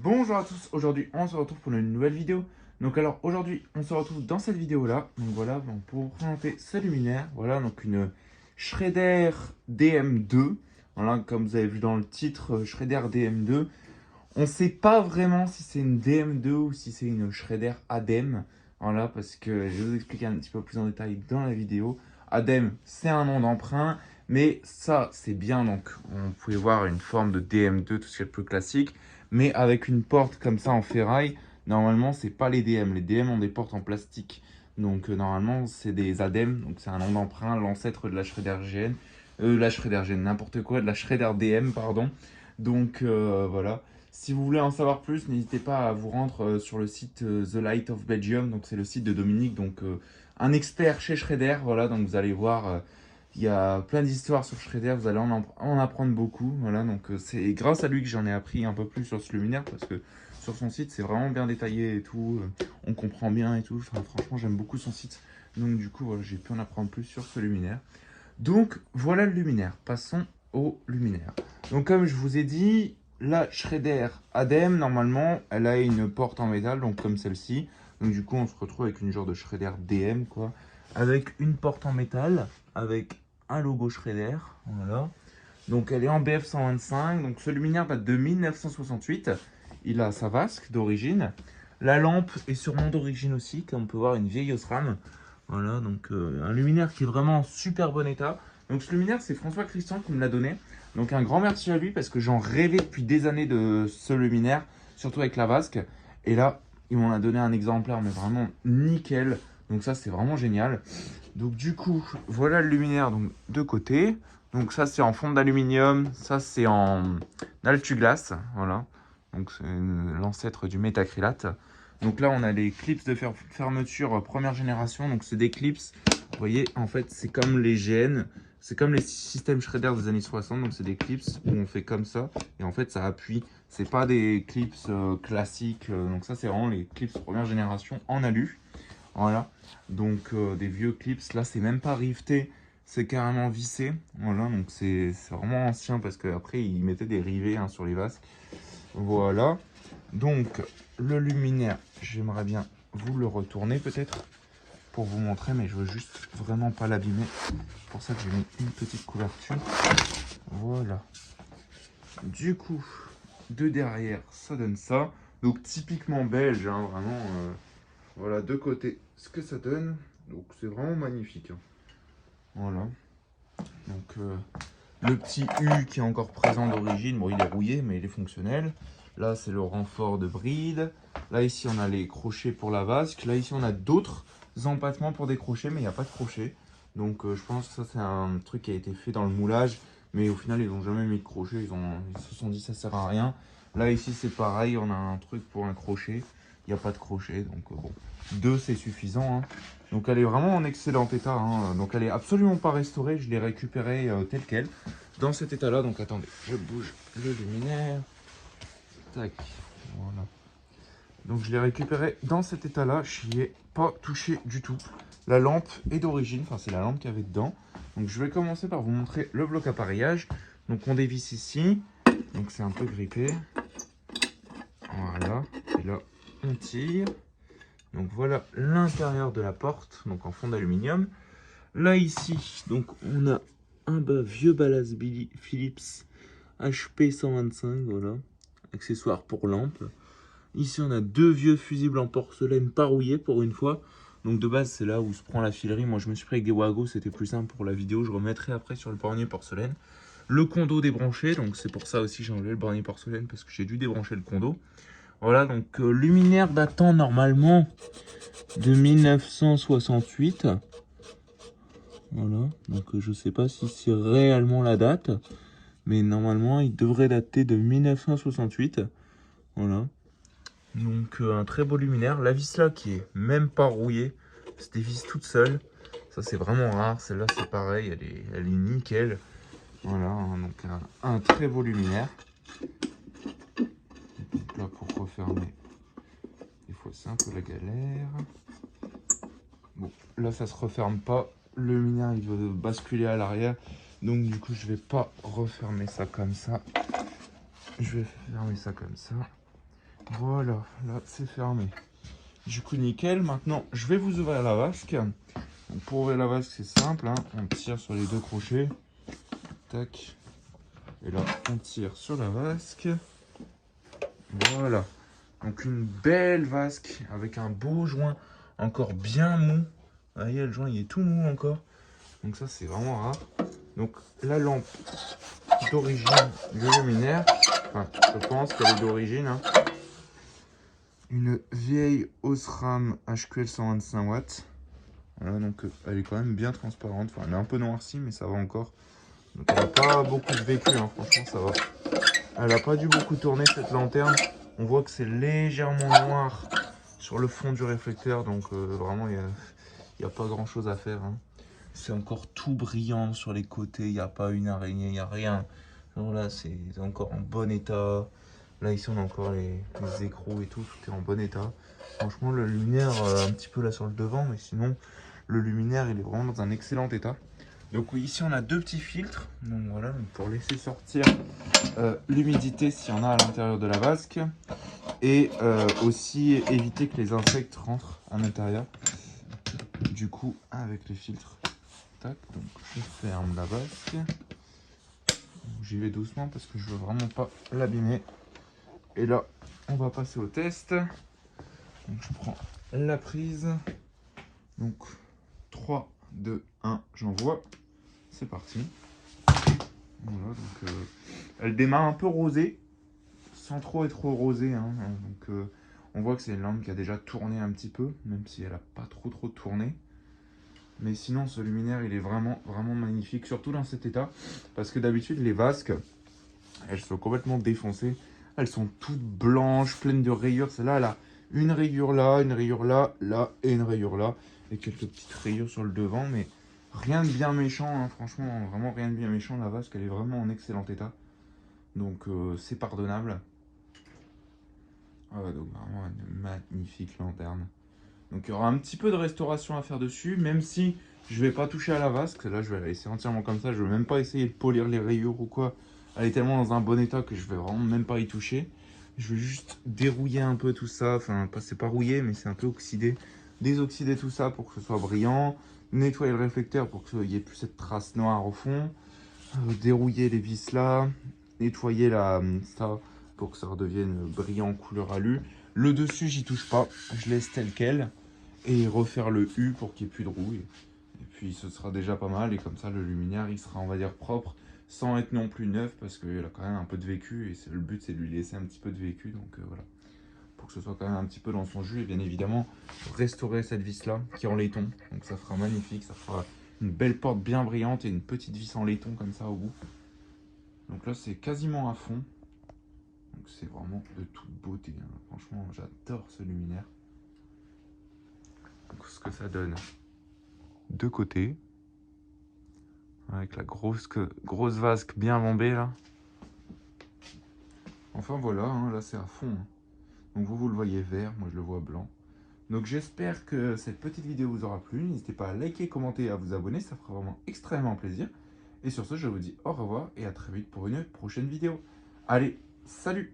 Bonjour à tous, aujourd'hui on se retrouve pour une nouvelle vidéo. Donc alors aujourd'hui on se retrouve dans cette vidéo là. Donc voilà, donc pour vous présenter ce luminaire. Voilà, donc une Schrader DM2. Voilà, comme vous avez vu dans le titre, Schrader DM2. On ne sait pas vraiment si c'est une DM2 ou si c'est une Schrader ADEM. Voilà, parce que je vais vous expliquer un petit peu plus en détail dans la vidéo. ADEM, c'est un nom d'emprunt, mais ça, c'est bien. Donc, on pouvait voir une forme de DM2, tout ce qui est le plus classique, mais avec une porte comme ça en ferraille. Normalement, c'est pas les DM. Les DM ont des portes en plastique. Donc, normalement, c'est des ADEM. Donc, c'est un nom d'emprunt, l'ancêtre de la Schrader GN. La Schrader GN, n'importe quoi, de la Schrader DM, pardon. Donc, voilà. Si vous voulez en savoir plus, n'hésitez pas à vous rendre sur le site The Light of Belgium. Donc c'est le site de Dominique, donc un expert chez Schrader. Voilà, donc vous allez voir, il y a plein d'histoires sur Schrader. Vous allez en apprendre beaucoup. Voilà, donc c'est grâce à lui que j'en ai appris un peu plus sur ce luminaire parce que sur son site c'est vraiment bien détaillé et tout. On comprend bien et tout. Enfin, franchement, j'aime beaucoup son site. Donc du coup, voilà, j'ai pu en apprendre plus sur ce luminaire. Donc voilà le luminaire. Passons au luminaire. Donc comme je vous ai dit, la Schrader ADEM, normalement, elle a une porte en métal, donc comme celle-ci. Donc du coup, on se retrouve avec une genre de Schrader DM, quoi. Avec une porte en métal, avec un logo Schrader, voilà. Donc elle est en BF 125, donc ce luminaire date de 1968. Il a sa vasque d'origine. La lampe est sûrement d'origine aussi, comme on peut voir une vieille Osram. Voilà, donc un luminaire qui est vraiment en super bon état. Donc ce luminaire, c'est François Christian qui me l'a donné. Donc un grand merci à lui parce que j'en rêvais depuis des années de ce luminaire, surtout avec la vasque. Et là, il m'en a donné un exemplaire, mais vraiment nickel. Donc ça, c'est vraiment génial. Donc du coup, voilà le luminaire donc, de côté. Donc ça, c'est en fonte d'aluminium. Ça, c'est en altuglace. Voilà. Donc c'est l'ancêtre du métacrylate. Donc là, on a les clips de fermeture première génération. Donc c'est des clips, vous voyez, en fait, c'est comme les GN. C'est comme les systèmes Schrader des années 60. Donc c'est des clips où on fait comme ça. Et en fait, ça appuie. C'est pas des clips classiques. Donc ça, c'est vraiment les clips première génération en alu. Voilà. Donc des vieux clips. Là, c'est même pas riveté. C'est carrément vissé. Voilà. Donc c'est vraiment ancien parce qu'après, ils mettaient des rivets hein, sur les vasques. Voilà. Donc, le luminaire, j'aimerais bien vous le retourner peut-être pour vous montrer, mais je veux juste vraiment pas l'abîmer. C'est pour ça que j'ai mis une petite couverture. Voilà. Du coup, de derrière, ça donne ça. Donc, typiquement belge, hein, vraiment. Voilà, de côté, ce que ça donne. Donc, c'est vraiment magnifique. Hein. Voilà. Donc, le petit U qui est encore présent d'origine, bon il est rouillé mais il est fonctionnel. Là c'est le renfort de bride. Là ici on a les crochets pour la vasque. Là ici on a d'autres empattements pour des crochets mais il n'y a pas de crochet. Donc je pense que ça c'est un truc qui a été fait dans le moulage. Mais au final ils n'ont jamais mis de crochet, ils se sont dit ça sert à rien. Là ici c'est pareil, on a un truc pour un crochet. Il n'y a pas de crochet donc bon. Deux c'est suffisant. Hein. Donc elle est vraiment en excellent état. Hein. Donc elle est absolument pas restaurée. Je l'ai récupérée telle quelle. Dans cet état-là. Donc attendez, je bouge le luminaire. Tac. Voilà. Donc je l'ai récupéré dans cet état-là. Je n'y ai pas touché du tout. La lampe est d'origine. Enfin c'est la lampe qu'il y avait dedans. Donc je vais commencer par vous montrer le bloc appareillage. Donc on dévisse ici. Donc c'est un peu grippé. Voilà. Et là on tire. Donc voilà l'intérieur de la porte, donc en fond d'aluminium. Là ici, donc on a un vieux ballast Philips HP 125, voilà, accessoire pour lampe. Ici on a deux vieux fusibles en porcelaine pas rouillés pour une fois. Donc de base c'est là où se prend la filerie. Moi je me suis pris avec des Wago, c'était plus simple pour la vidéo. Je remettrai après sur le bornier porcelaine. Le condo débranché, donc c'est pour ça aussi j'ai enlevé le bornier porcelaine parce que j'ai dû débrancher le condo. Voilà, donc luminaire datant normalement de 1968. Voilà, donc je sais pas si c'est réellement la date, mais normalement il devrait dater de 1968. Voilà, donc un très beau luminaire. La vis là qui est même pas rouillée, c'est des vis toutes seules. Ça c'est vraiment rare, celle-là c'est pareil, elle est nickel. Voilà, hein, donc un très beau luminaire. Donc là pour refermer, des fois c'est un peu la galère. Bon, là ça se referme pas. Le luminaire il veut basculer à l'arrière. Donc du coup je vais pas refermer ça comme ça. Je vais fermer ça comme ça. Voilà, là c'est fermé. Du coup nickel, maintenant je vais vous ouvrir la vasque. Donc, pour ouvrir la vasque c'est simple, hein. On tire sur les deux crochets. Tac. Et là on tire sur la vasque. Voilà. Donc une belle vasque avec un beau joint encore bien mou. Vous voyez, le joint il est tout mou encore. Donc ça c'est vraiment rare. Donc la lampe d'origine du luminaire, enfin je pense qu'elle est d'origine, hein. Une vieille Osram HQL 125 watts. Voilà, donc elle est quand même bien transparente. Enfin elle est un peu noircie mais ça va encore. Donc elle n'a pas beaucoup de vécu, hein. Franchement ça va. Elle n'a pas dû beaucoup tourner cette lanterne. On voit que c'est légèrement noir sur le fond du réflecteur. Donc vraiment il n'y a pas grand chose à faire, hein. C'est encore tout brillant sur les côtés. Il n'y a pas une araignée, il n'y a rien. Alors là c'est encore en bon état. Là ici on a encore les écrous et tout. Tout est en bon état. Franchement le luminaire un petit peu là sur le devant. Mais sinon le luminaire il est vraiment dans un excellent état. Donc oui, ici on a deux petits filtres, donc voilà, pour laisser sortir l'humidité s'il y en a à l'intérieur de la vasque et aussi éviter que les insectes rentrent à l'intérieur. Du coup, avec les filtres, tac, donc je ferme la vasque. J'y vais doucement parce que je veux vraiment pas l'abîmer. Et là, on va passer au test. Donc je prends la prise. Donc 3, 2, 1, j'envoie. C'est parti. Voilà, donc elle démarre un peu rosée, sans trop être rosée, hein. Donc on voit que c'est une lampe qui a déjà tourné un petit peu, même si elle n'a pas trop tourné. Mais sinon ce luminaire il est vraiment magnifique, surtout dans cet état, parce que d'habitude les vasques, elles sont complètement défoncées, elles sont toutes blanches, pleines de rayures. Celle-là elle a une rayure là, là et une rayure là, et quelques petites rayures sur le devant, mais rien de bien méchant, hein. Franchement, vraiment rien de bien méchant. La vasque, elle est vraiment en excellent état. Donc, c'est pardonnable. Donc, vraiment une magnifique lanterne. Donc, il y aura un petit peu de restauration à faire dessus, même si je vais pas toucher à la vasque. Là, je vais la laisser entièrement comme ça. Je vais même pas essayer de polir les rayures ou quoi. Elle est tellement dans un bon état que je vais vraiment même pas y toucher. Je vais juste dérouiller un peu tout ça. Enfin, c'est pas rouillé, mais c'est un peu oxydé. Désoxyder tout ça pour que ce soit brillant. Nettoyer le réflecteur pour qu'il n'y ait plus cette trace noire au fond. Dérouiller les vis là. Nettoyer ça pour que ça redevienne brillant couleur alu. Le dessus, j'y touche pas. Je laisse tel quel. Et refaire le U pour qu'il n'y ait plus de rouille. Et puis ce sera déjà pas mal. Et comme ça, le luminaire, il sera, on va dire, propre. Sans être non plus neuf parce qu'il a quand même un peu de vécu. Et le but, c'est de lui laisser un petit peu de vécu. Donc voilà. Pour que ce soit quand même un petit peu dans son jus. Et bien évidemment, restaurer cette vis-là qui est en laiton. Donc ça fera magnifique. Ça fera une belle porte bien brillante et une petite vis en laiton comme ça au bout. Donc là, c'est quasiment à fond. Donc c'est vraiment de toute beauté, hein. Franchement, j'adore ce luminaire. Donc ce que ça donne de côté. Avec la grosse vasque bien bombée là. Enfin voilà, hein, là c'est à fond, hein. Donc vous le voyez vert, moi je le vois blanc. Donc j'espère que cette petite vidéo vous aura plu. N'hésitez pas à liker, commenter et à vous abonner, ça fera vraiment extrêmement plaisir. Et sur ce, je vous dis au revoir et à très vite pour une prochaine vidéo. Allez, salut!